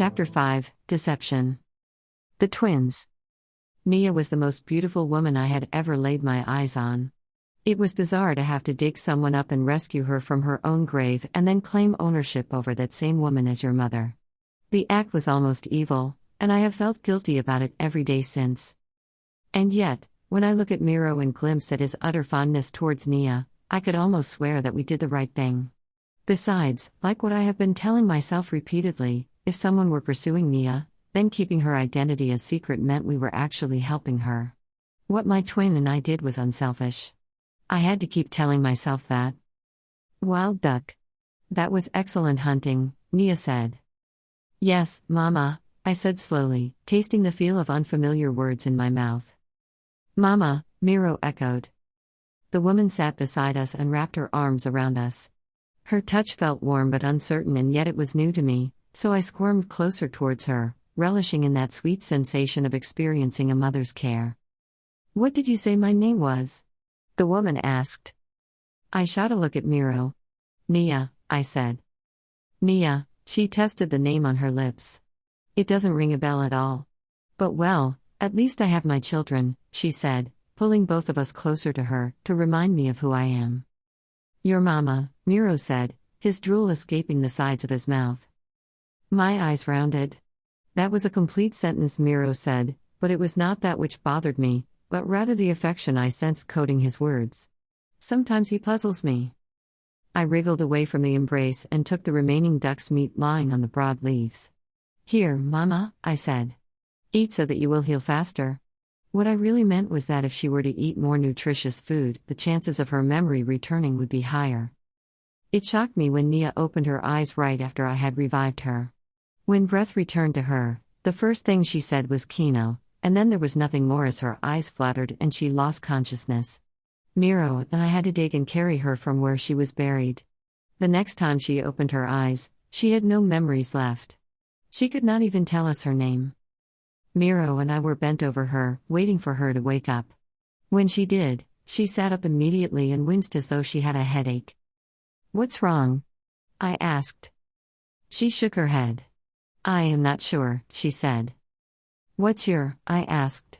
Chapter 5, Deception. The twins. Nia was the most beautiful woman I had ever laid my eyes on. It was bizarre to have to dig someone up and rescue her from her own grave and then claim ownership over that same woman as your mother. The act was almost evil, and I have felt guilty about it every day since. And yet, when I look at Miro and glimpse at his utter fondness towards Nia, I could almost swear that we did the right thing. Besides, like what I have been telling myself repeatedly, if someone were pursuing Nia, then keeping her identity a secret meant we were actually helping her. What my twin and I did was unselfish. I had to keep telling myself that. Wild duck. That was excellent hunting, Nia said. Yes, Mama, I said slowly, tasting the feel of unfamiliar words in my mouth. Mama, Miro echoed. The woman sat beside us and wrapped her arms around us. Her touch felt warm but uncertain, and yet it was new to me, so I squirmed closer towards her, relishing in that sweet sensation of experiencing a mother's care. What did you say my name was? The woman asked. I shot a look at Miro. Nia, I said. Nia, she tested the name on her lips. It doesn't ring a bell at all. But well, at least I have my children, she said, pulling both of us closer to her, to remind me of who I am. Your mama, Miro said, his drool escaping the sides of his mouth. My eyes rounded. That was a complete sentence, Miro said, but it was not that which bothered me, but rather the affection I sensed coating his words. Sometimes he puzzles me. I wriggled away from the embrace and took the remaining duck's meat lying on the broad leaves. Here, Mama, I said. Eat so that you will heal faster. What I really meant was that if she were to eat more nutritious food, the chances of her memory returning would be higher. It shocked me when Nia opened her eyes right after I had revived her. When breath returned to her, the first thing she said was Kino, and then there was nothing more as her eyes fluttered and she lost consciousness. Miro and I had to dig and carry her from where she was buried. The next time she opened her eyes, she had no memories left. She could not even tell us her name. Miro and I were bent over her, waiting for her to wake up. When she did, she sat up immediately and winced as though she had a headache. What's wrong? I asked. She shook her head. I am not sure, she said. What's your? I asked.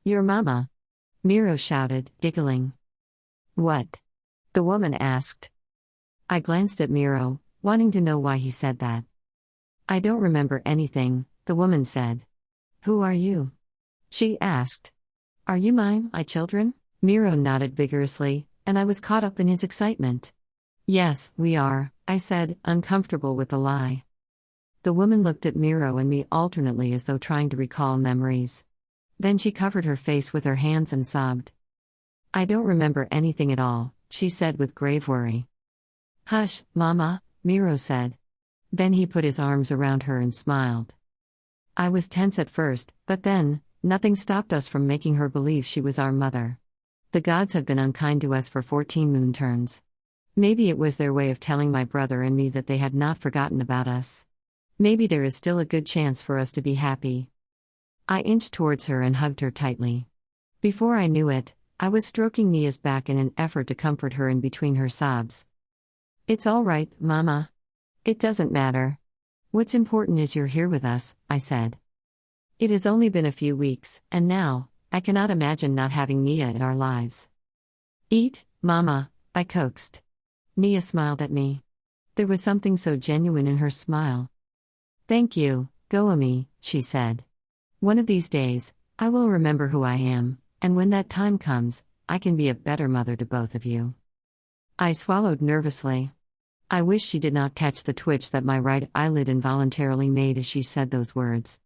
Your mama. Miro shouted, giggling. What? The woman asked. I glanced at Miro, wanting to know why he said that. I don't remember anything, the woman said. Who are you? She asked. Are you my children? Miro nodded vigorously, and I was caught up in his excitement. Yes, we are, I said, uncomfortable with the lie. The woman looked at Miro and me alternately as though trying to recall memories. Then she covered her face with her hands and sobbed. I don't remember anything at all, she said with grave worry. Hush, Mama, Miro said. Then he put his arms around her and smiled. I was tense at first, but then, nothing stopped us from making her believe she was our mother. The gods have been unkind to us for 14 moon turns. Maybe it was their way of telling my brother and me that they had not forgotten about us. Maybe there is still a good chance for us to be happy. I inched towards her and hugged her tightly. Before I knew it, I was stroking Nia's back in an effort to comfort her in between her sobs. It's all right, Mama. It doesn't matter. What's important is you're here with us, I said. It has only been a few weeks, and now, I cannot imagine not having Nia in our lives. Eat, Mama, I coaxed. Nia smiled at me. There was something so genuine in her smile. Thank you, Goami, she said. One of these days, I will remember who I am, and when that time comes, I can be a better mother to both of you. I swallowed nervously. I wish she did not catch the twitch that my right eyelid involuntarily made as she said those words.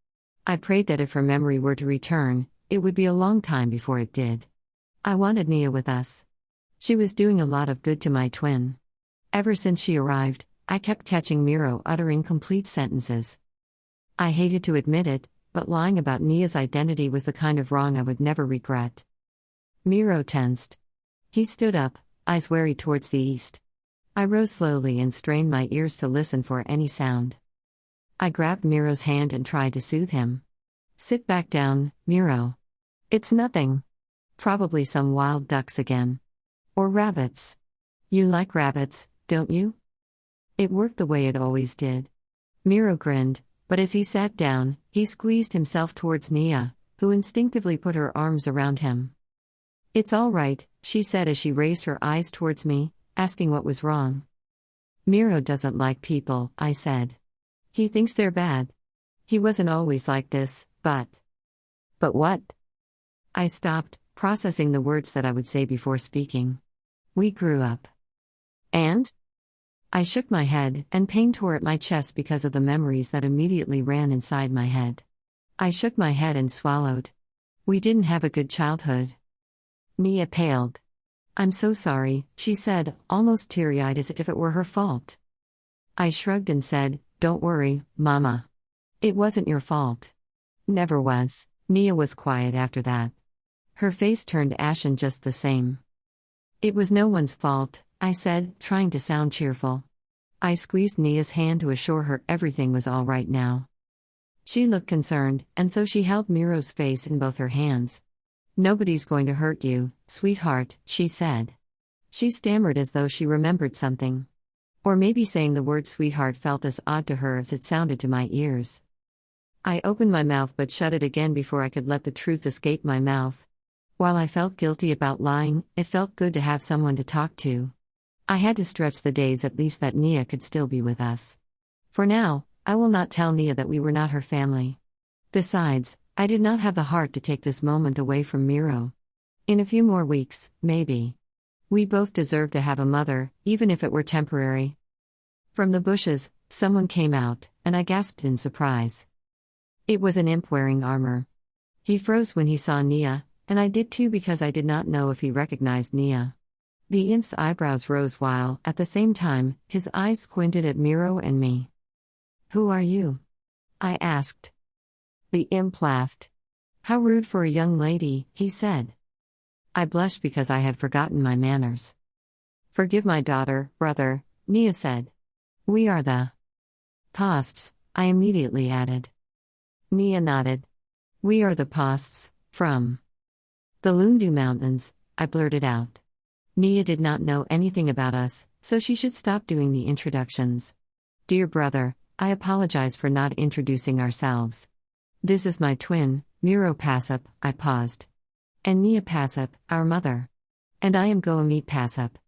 I prayed that if her memory were to return, it would be a long time before it did. I wanted Nia with us. She was doing a lot of good to my twin. Ever since she arrived, I kept catching Miro uttering complete sentences. I hated to admit it, but lying about Nia's identity was the kind of wrong I would never regret. Miro tensed. He stood up, eyes wary towards the east. I rose slowly and strained my ears to listen for any sound. I grabbed Miro's hand and tried to soothe him. Sit back down, Miro. It's nothing. Probably some wild ducks again. Or rabbits. You like rabbits, don't you? It worked the way it always did. Miro grinned, But as he sat down, he squeezed himself towards Nia, who instinctively put her arms around him. "It's all right," she said as she raised her eyes towards me, asking what was wrong. "Miro doesn't like people," I said. "He thinks they're bad. He wasn't always like this, but..." "But what?" I stopped, processing the words that I would say before speaking. "We grew up." "And?" I shook my head, and pain tore at my chest because of the memories that immediately ran inside my head. I shook my head and swallowed. "We didn't have a good childhood." Nia paled. "I'm so sorry," she said, almost teary-eyed as if it were her fault. I shrugged and said, "Don't worry, Mama. It wasn't your fault." "Never was." Nia was quiet after that. Her face turned ashen just the same. "It was no one's fault," I said, trying to sound cheerful. I squeezed Nia's hand to assure her everything was all right now. She looked concerned, and so she held Miro's face in both her hands. "Nobody's going to hurt you, sweetheart," she said. She stammered as though she remembered something. Or maybe saying the word sweetheart felt as odd to her as it sounded to my ears. I opened my mouth but shut it again before I could let the truth escape my mouth. While I felt guilty about lying, it felt good to have someone to talk to. I had to stretch the days at least that Nia could still be with us. For now, I will not tell Nia that we were not her family. Besides, I did not have the heart to take this moment away from Miro. In a few more weeks, maybe. We both deserved to have a mother, even if it were temporary. From the bushes, someone came out, and I gasped in surprise. It was an imp wearing armor. He froze when he saw Nia, and I did too because I did not know if he recognized Nia. The imp's eyebrows rose while, at the same time, his eyes squinted at Miro and me. "Who are you?" I asked. The imp laughed. "How rude for a young lady," he said. I blushed because I had forgotten my manners. "Forgive my daughter, brother," Nia said. "We are the Posps," I immediately added. Nia nodded. "We are the Posps, from the Loondu Mountains," I blurted out. Nia did not know anything about us, so she should stop doing the introductions. "Dear brother, I apologize for not introducing ourselves. This is my twin, Miro Passup," I paused. "And Nia Passup, our mother. And I am Goamit Passup."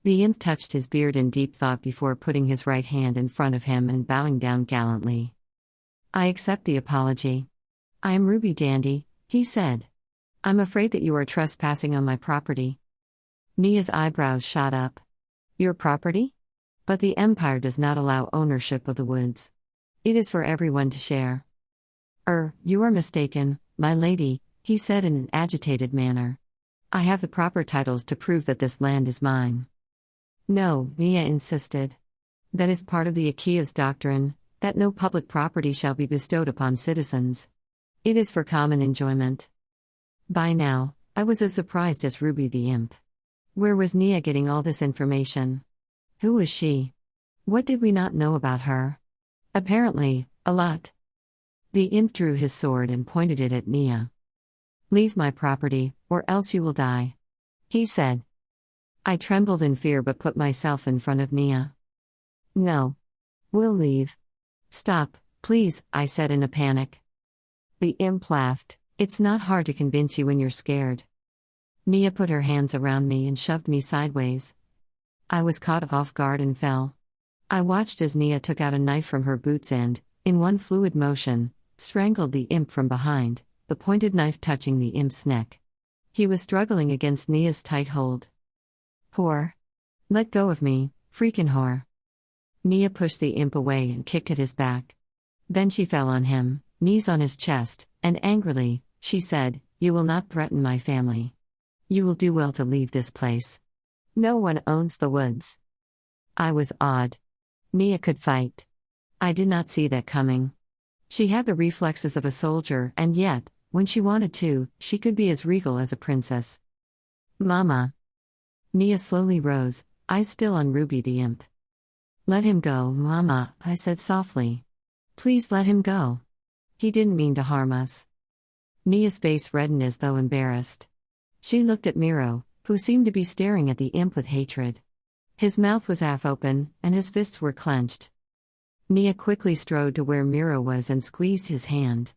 The imp touched his beard in deep thought before putting his right hand in front of him and bowing down gallantly. "I accept the apology. I am Ruby Dandy," he said. "I'm afraid that you are trespassing on my property." Nia's eyebrows shot up. "Your property? But the Empire does not allow ownership of the woods. It is for everyone to share." You are mistaken, my lady," he said in an agitated manner. "I have the proper titles to prove that this land is mine." "No," Nia insisted. "That is part of the Akean's doctrine, that no public property shall be bestowed upon citizens. It is for common enjoyment." By now, I was as surprised as Ruby the imp. Where was Nia getting all this information? Who was she? What did we not know about her? Apparently, a lot. The imp drew his sword and pointed it at Nia. "Leave my property, or else you will die," he said. I trembled in fear but put myself in front of Nia. "No. We'll leave." "Stop, please," I said in a panic. The imp laughed. "It's not hard to convince you when you're scared." Nia put her hands around me and shoved me sideways. I was caught off guard and fell. I watched as Nia took out a knife from her boots and, in one fluid motion, strangled the imp from behind, the pointed knife touching the imp's neck. He was struggling against Nia's tight hold. "Whore. Let go of me, freakin' whore." Nia pushed the imp away and kicked at his back. Then she fell on him, knees on his chest, and angrily, she said, "You will not threaten my family. You will do well to leave this place. No one owns the woods." I was awed. Nia could fight. I did not see that coming. She had the reflexes of a soldier, and yet, when she wanted to, she could be as regal as a princess. "Mama." Nia slowly rose, eyes still on Ruby the imp. "Let him go, Mama," I said softly. "Please let him go. He didn't mean to harm us." Nia's face reddened as though embarrassed. She looked at Miro, who seemed to be staring at the imp with hatred. His mouth was half open, and his fists were clenched. Nia quickly strode to where Miro was and squeezed his hand.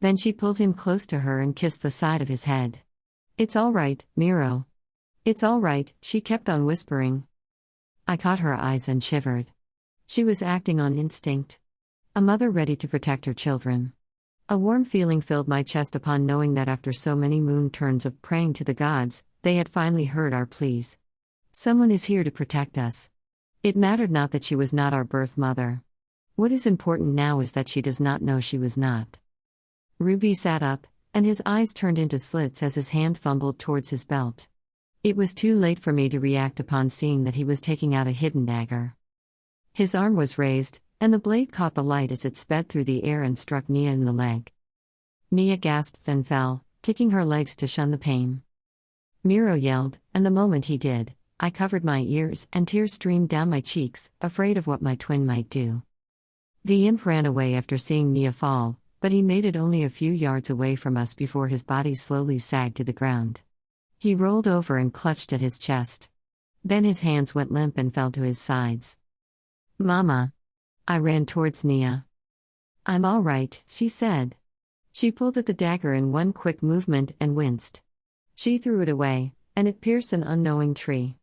Then she pulled him close to her and kissed the side of his head. "It's all right, Miro. It's all right," she kept on whispering. I caught her eyes and shivered. She was acting on instinct. A mother ready to protect her children. A warm feeling filled my chest upon knowing that after so many moon turns of praying to the gods, they had finally heard our pleas. Someone is here to protect us. It mattered not that she was not our birth mother. What is important now is that she does not know she was not. Ruby sat up, and his eyes turned into slits as his hand fumbled towards his belt. It was too late for me to react upon seeing that he was taking out a hidden dagger. His arm was raised, and the blade caught the light as it sped through the air and struck Nia in the leg. Nia gasped and fell, kicking her legs to shun the pain. Miro yelled, and the moment he did, I covered my ears and tears streamed down my cheeks, afraid of what my twin might do. The imp ran away after seeing Nia fall, but he made it only a few yards away from us before his body slowly sagged to the ground. He rolled over and clutched at his chest. Then his hands went limp and fell to his sides. "Mama." I ran towards Nia. "I'm all right," she said. She pulled at the dagger in one quick movement and winced. She threw it away, and it pierced an unknowing tree.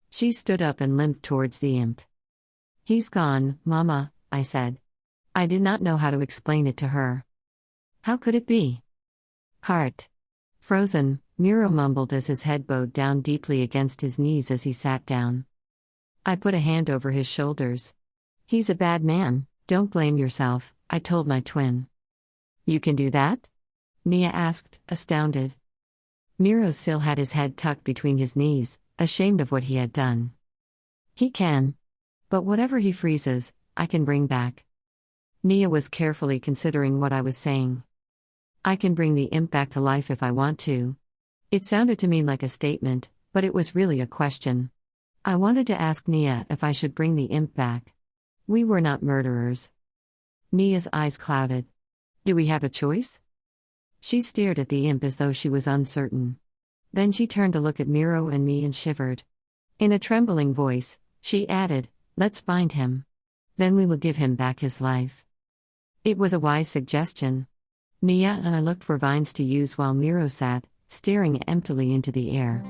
She stood up and limped towards the imp. "He's gone, Mama," I said. I did not know how to explain it to her. How could it be? "Heart. Frozen," Miro mumbled as his head bowed down deeply against his knees as he sat down. I put a hand over his shoulders. "He's a bad man, don't blame yourself," I told my twin. "You can do that?" Nia asked, astounded. Miro still had his head tucked between his knees, ashamed of what he had done. "He can. But whatever he freezes, I can bring back." Nia was carefully considering what I was saying. "I can bring the imp back to life if I want to." It sounded to me like a statement, but it was really a question. I wanted to ask Nia if I should bring the imp back. We were not murderers. Nia's eyes clouded. "Do we have a choice?" She stared at the imp as though she was uncertain. Then she turned to look at Miro and me and shivered. In a trembling voice, she added, "Let's find him. Then we will give him back his life." It was a wise suggestion. Nia and I looked for vines to use while Miro sat, staring emptily into the air.